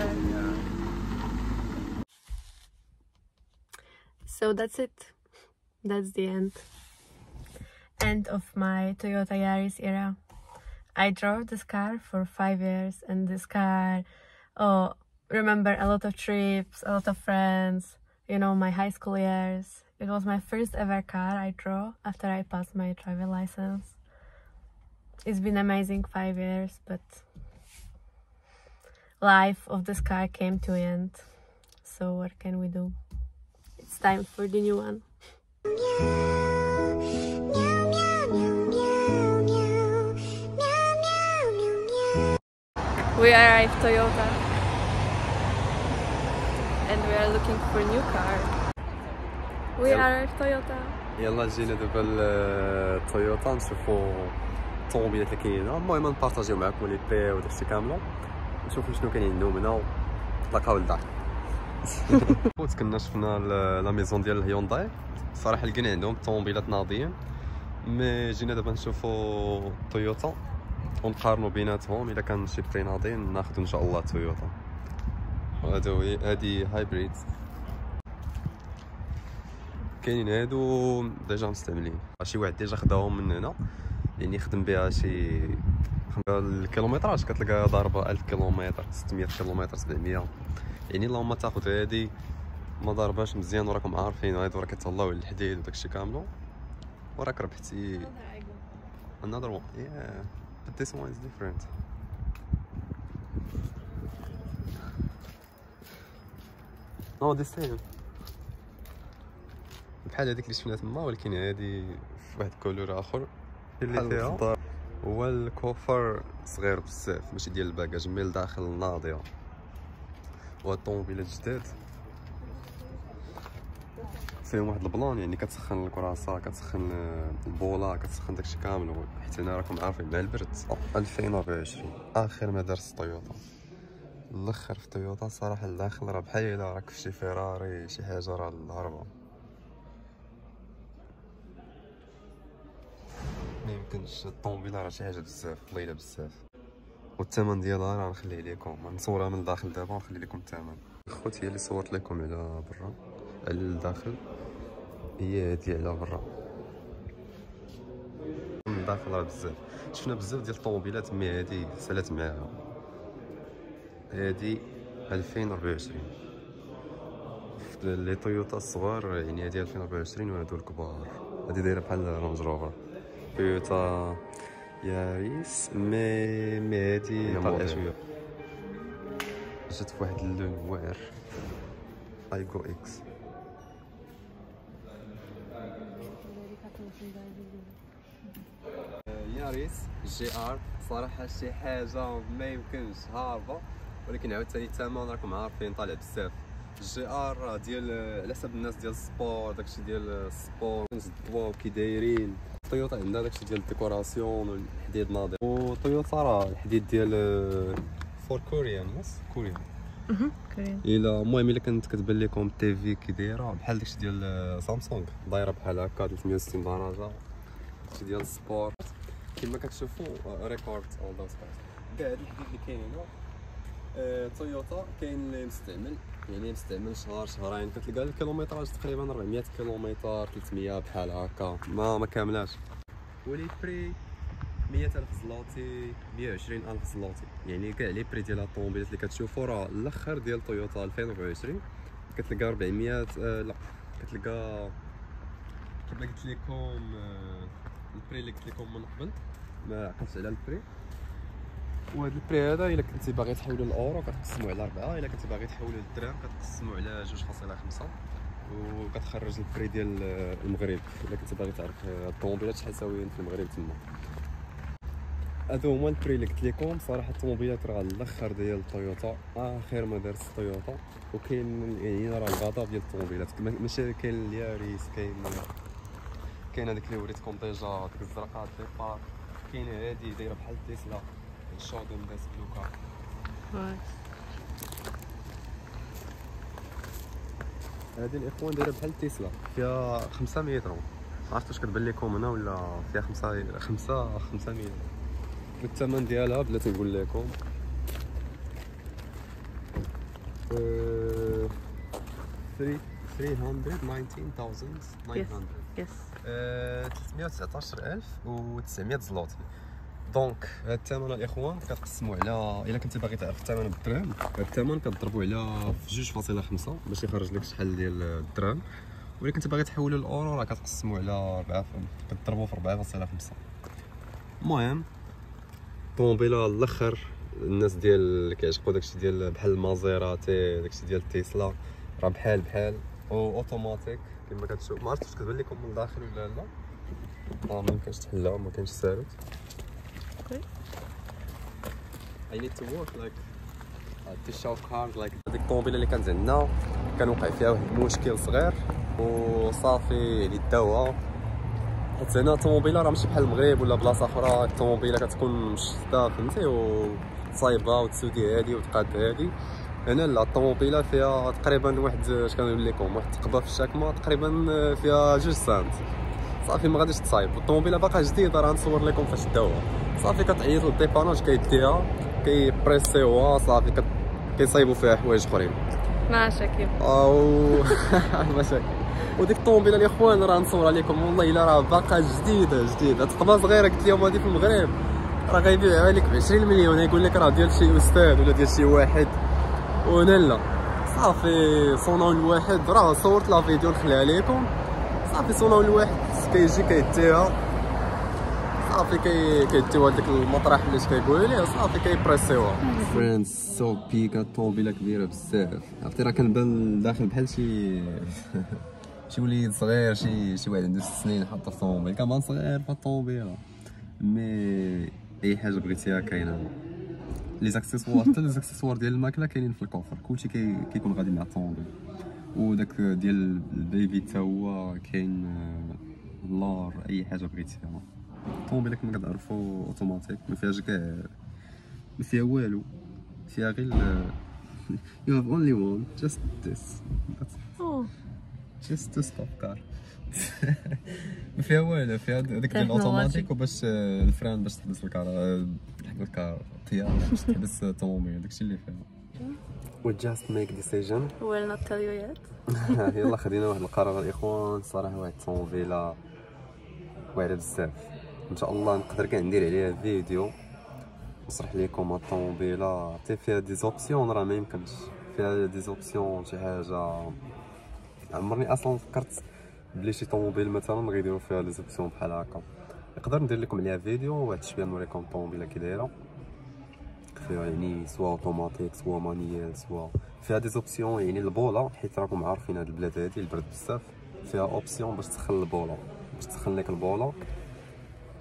Yeah. So that's it. That's the end of my Toyota Yaris era. I drove this car for 5 years, and this car, remember a lot of trips, a lot of friends, you know, my high school years. It was my first ever car I drove after I passed my driver license. It's been amazing 5 years, but life of this car came to an end. So what can we do? It's time for the new one. We arrived Toyota and we are looking for new car. We are Toyota. يلا جينا دابا للطويوتا نشوفوا الطوموبيلات اللي كاينه. المهم نبارطاجيو معكم لي بري وداكشي كامل، نشوفوا شنو كاين عندهم هنا ونتلاقاو لدار. كنا شفنا لا ميزون ديال الهيونداي، الصراحه لقينا عندهم طوموبيلات ناضيين، مي جينا دابا نشوفوا تويوتا ونقارنوا بيناتهم. الا كان شي بري ناضي ناخذ ان شاء الله تويوتا. هادي هايبريد، كاينين هادو ديجا مستعملين، شي واحد ديجا خداهم من هنا يعني خدم بها شي الكيلومتراج كتلقى ضاربه 1000 كيلومتر 600 كيلومتر 700، يعني اللهم تاخذ هادي ما ضارباش مزيان وراكم عارفين هادو راه كيتهلاو الحديد وداكشي كامل وراك ربحتي. another one yeah but this one is different. no the same بحال هذيك اللي شفنا تما، ولكن هادي في واحد كولور اخر اللي فيها هو الكوفر صغير بزاف، ماشي ديال الباكاج مي لداخل ناضيه. وهاد الطوموبيلات جداد فيهم واحد البلان، يعني كتسخن الكراسه، كتسخن البوله، كتسخن داكشي كامل، حيت هنا راكم عارفين مع البرد. 2024 اخر ما دارت تويوتا، الاخر في تويوتا صراحه الداخل راه بحال الا راك في شي فيراري شي حاجه راه الهربه. ميمكنش الطوموبيله راه شي حاجه بزاف طويله بزاف، والثمن ديالها راه نخليه لكم، نصورها من الداخل دابا ونخلي لكم الثمن. خوتي هي اللي صورت لكم على برا، على الداخل هي هادي على برا، من الداخل راه بزاف. شفنا بزاف ديال الطوموبيلات مي هادي سالات معاها. هادي 2024 لي تويوتا الصغار، يعني هادي 2024 وهادو الكبار. هادي دايره بحال رانج روفر تويوتا ياريس، مي هادي طالعه شويه، جات فواحد اللون واعر ايغو اكس. ياريس جي ار صراحه شي حاجه ما يمكنش هاربه، ولكن عاوتاني الثمن راكم عارفين طالع بزاف. الجي ار ديال على حسب الناس ديال السبور، داكشي ديال السبور الضوا كي دايرين. تويوتا عندها داكشي ديال الديكوراسيون والحديد ناضي، وتويوتا راه الحديد ديال فور كوريان كوريان كوريان. الا المهم الا كانت كتبان لكم تي في كي دايره بحال داكشي ديال سامسونج دايره بحال هكا 360 درجه، داكشي ديال السبور كما كتشوفوا ريكورد اول ذا سبيس. كاع هاد الحديد اللي كاين هنا تويوتا كاين اللي مستعمل، يعني مستعمل شهر شهرين، كتلقى الكيلومتراج تقريبا 400 كيلومتر 300 بحال هكا، ما كاملاش. ولي بري 100,000 زلوتي 120,000 زلوتي، يعني كاع لي بري ديال الطوموبيلات اللي كتشوفوا راه الاخر ديال تويوتا 2024 كتلقى 400 لا كتلقى كما قلت لكم البري اللي قلت لكم من قبل ما عقلتش على البري. وهذا البري هذا الا كنتي باغي تحولو للاورو كتقسمو على 4، الا كنتي باغي تحولو للدرهم كتقسمو على 2.5، وكتخرج البري ديال المغرب الا كنتي باغي تعرف الطوموبيلات شحال ساويين في المغرب تما. هادو هما البري اللي قلت لكم. صراحه الطوموبيلات راه الاخر ديال تويوتا، اخر ما دارت تويوتا، وكاين يعني راه الغضب ديال الطوموبيلات، ماشي كاين الياريس، كاين هذيك اللي وريتكم ديجا ديك الزرقاء ديبار، كاين هادي دايره بحال تيسلا الشودن داس بلوكا. هادي الاخوان دايره بحال تيسلا، فيها 500 متر، ما عرفتش واش كتبان لكم هنا ولا فيها 500 والثمن ديالها بلاتي نقول لكم 319,900 يس 319,900 زلوتي. دونك هاد الثمن الاخوان كتقسموا على، الا كنتي باغي تعرف الثمن بالدرهم، هاد الثمن كتضربوا على 2.5 باش يخرج لك شحال ديال الدرهم، ولا كنتي باغي تحولوا الاورو راه كتقسموا على 4، كتضربوا في 4.5. المهم طوموبيله الاخر، الناس ديال اللي كيعشقوا داكشي ديال بحال المازيراتي، داكشي ديال تيسلا، راه بحال او اوتوماتيك كما كتشوف. ما عرفتش واش كتبان لكم من الداخل ولا لا. ما يمكنش تحلها، ما كاينش ساروت. I need to work like to show cars like هذيك الطوموبيله اللي كانت عندنا كان وقع فيها واحد المشكل صغير وصافي يعني داوها. حيت هنا الطوموبيله راه ماشي بحال المغرب ولا بلاصه اخرى، الطوموبيله كتكون مشطه فهمتي وصايبه وتسوقي هادي وتقاد هادي. هنا لا، الطوموبيله فيها تقريبا واحد اش كنقول لكم، واحد التقبه في الشاكمه تقريبا فيها 2 سنت صافي ما غاديش تصايب. والطوموبيله باقا جديده، راه نصور لكم فاش داوها. صافي كتعيط للديباناج كيديها كيبريسيوها صافي كيصايبوا فيها حوايج اخرين مشاكل او مشاكل. وديك الطوموبيله الاخوان راه نصور لكم والله الا راه باقا جديده تقبه صغيره. قلت لهم هذه في المغرب راه غيبيعها لك ب 20 مليون، يقول لك راه ديال شي استاذ ولا ديال شي واحد. وهنا لا، صافي صوناو الواحد، راه صورت لا فيديو نخليها لكم. صافي صوناو الواحد كيجي كيديها صافي كيديو هذاك المطرح اللي كيقولوا ليه صافي كيبريسيوها. فريندز سو بيكا طوموبيله كبيره بزاف، عرفتي راه كنبان داخل بحال شي وليد صغير، شي واحد عنده 6 سنين حاط في الطوموبيل، كمان صغير في الطوموبيله. مي اي حاجه بغيتيها كاينه، لي زاكسيسوار حتى لي زاكسيسوار ديال الماكله كاينين في الكوفر، كلشي كيكون غادي مع الطوموبيل. وداك ديال البيبي حتى هو كاين، اللار اي حاجه بغيتيها. الطوموبيله كما كتعرفوا اوتوماتيك، ما فيهاش كاع، ما فيها والو، فيها غير you have only one just this just to stop car. ما فيها والو، فيها داك ديال الاوتوماتيك وباش الفران باش تحبس الكار، الطياره باش تحبس الطوموبيل، داكشي اللي فيها. We just make decision. will not tell you yet. يلا خدينا واحد القرار الاخوان، صراحه واحد الطوموبيله واعره بزاف. ان شاء الله نقدر كاع ندير عليها فيديو نشرح لكم الطوموبيله حتى فيها دي زوبسيون، راه ما يمكنش فيها دي زوبسيون شي حاجه عمرني اصلا فكرت بلي شي طوموبيل مثلا غيديروا فيها لي زوبسيون بحال هكا. نقدر ندير لكم عليها فيديو واحد شويه نوريكم الطوموبيله كي دايره، فيها يعني سوا اوتوماتيك سوا مانييل سوا فيها دي زوبسيون. يعني البوله حيت راكم عارفين هاد البلاد هادي البرد بزاف، فيها اوبسيون باش تسخن البوله، باش تسخن لك البوله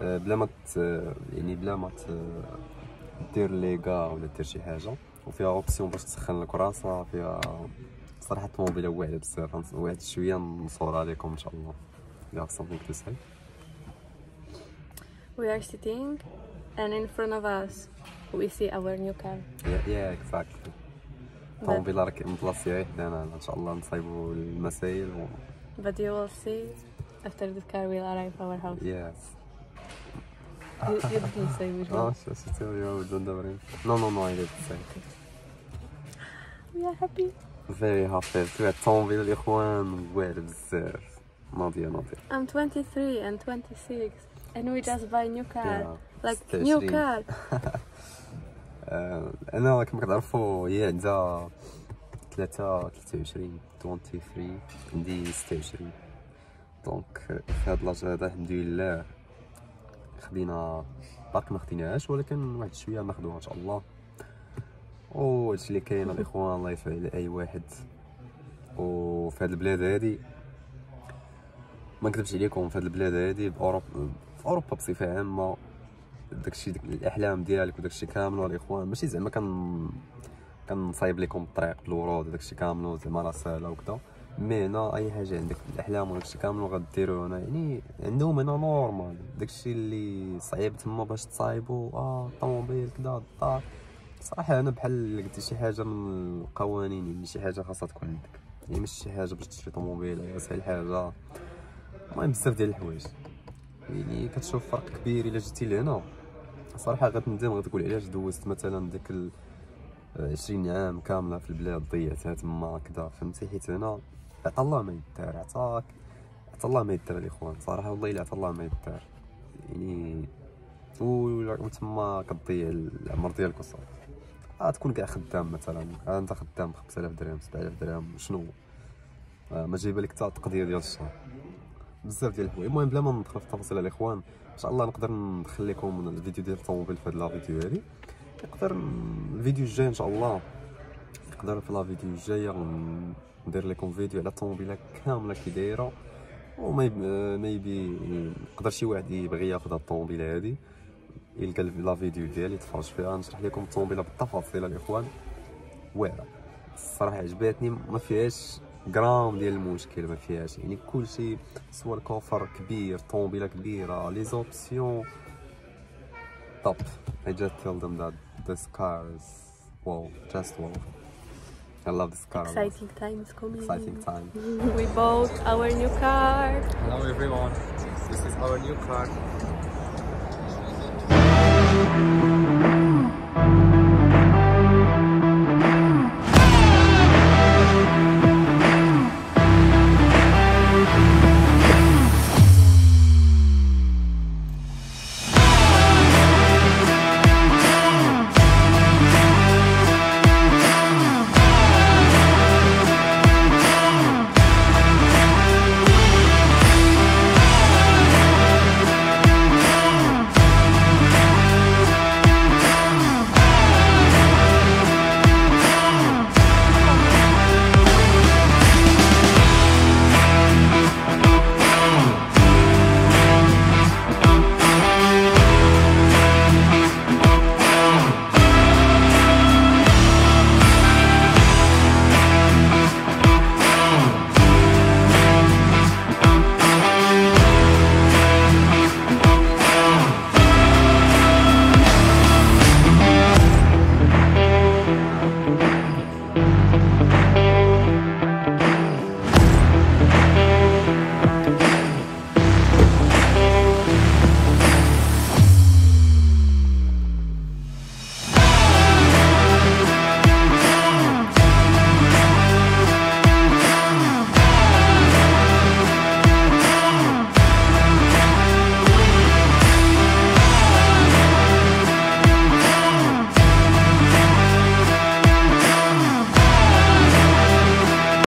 بلا ما يعني بلا ما دير ليغا ولا دير شي حاجه. وفيها اوبسيون باش تسخن لك راسها. فيها صراحه الطوموبيله واعره بزاف، واحد شويه نصورها لكم ان شاء الله. You have something to say? We are sitting and in front of us we see our new car. Yeah exactly. الطوموبيله راك مبلاصيه حدانا، ان شاء الله نصايبوا المسائل But you will see after the car will arrive our house. Yes. You didn't say which one. Just tell you don't worry. No, I didn't say. We are happy. Very happy. تو الطوموبيله الاخوان واعره بزاف. ناضيه I'm 23 and 26 and we just buy new car. Yeah. Like new car. انا كما كتعرفوا هي عندها 23 عندي 26. دونك في هاد لاج هذا الحمد لله خدينا، باقي ما خديناهاش ولكن واحد شويه ناخذوها ان شاء الله. هادشي اللي كاين الاخوان، الله يسهل على اي واحد. وفي هاد البلاد هادي ما نكذبش عليكم، في هاد البلاد هادي في اوروبا بصفه عامه داكشي ديك الاحلام ديالك وداكشي كامل الاخوان، ماشي زعما كنصايب لكم الطريق بالورود داكشي كامل زعما راه ساهله وكذا. مي هنا اي حاجه عندك الاحلام وداكشي كامل غديروا هنا، يعني عندهم هنا نورمال. داكشي اللي صعيب تما باش تصايبوا طوموبيل كذا الدار، صراحه انا بحال قلت شي حاجه من القوانين، يعني شي حاجه خاصها تكون عندك، يعني ماشي شي حاجه باش تشري طوموبيل اسهل حاجه. المهم بزاف ديال الحوايج، يعني كتشوف فرق كبير الا جيتي لهنا. صراحه غتندم، غتقول علاش دوزت مثلا داك 20 عام كامله في البلاد ضيعتها تما كدا فهمتي، حيت هنا عطا الله ما يدار، عطا الله ما يدار الاخوان صراحه والله الا عطا الله ما يدار يعني. وتما كتضيع العمر ديالك وصافي. تكون كاع خدام مثلا، انت خدام 5000 درهم 7000 درهم شنو ما جايبه لك حتى التقدير ديال الشهر، بزاف ديال الحوايج. المهم بلا ما ندخل في التفاصيل الاخوان، ان شاء الله نقدر ندخل لكم الفيديو ديال الطوموبيل في هاد لا فيديو هادي. نقدر الفيديو الجاي ان شاء الله، نقدر في لا فيديو الجايه ندير لكم فيديو على الطوموبيله كامله كي دايره، وما يبي يقدر شي واحد يبغي ياخذ هاد الطوموبيله هادي يلقى لا فيديو ديالي يتفرج فيها، نشرح لكم الطوموبيله بالتفاصيل الاخوان. واعره الصراحه عجباتني، ما فيهاش غرام ديال المشكل، ما فيهاش يعني كلشي، سوا الكوفر كبير، طوموبيله كبيره، لي زوبسيون توب. I just tell them that this car is wow, just wow. I love this car. Exciting times coming. Exciting time. We bought our new car. Hello everyone, this is our new car.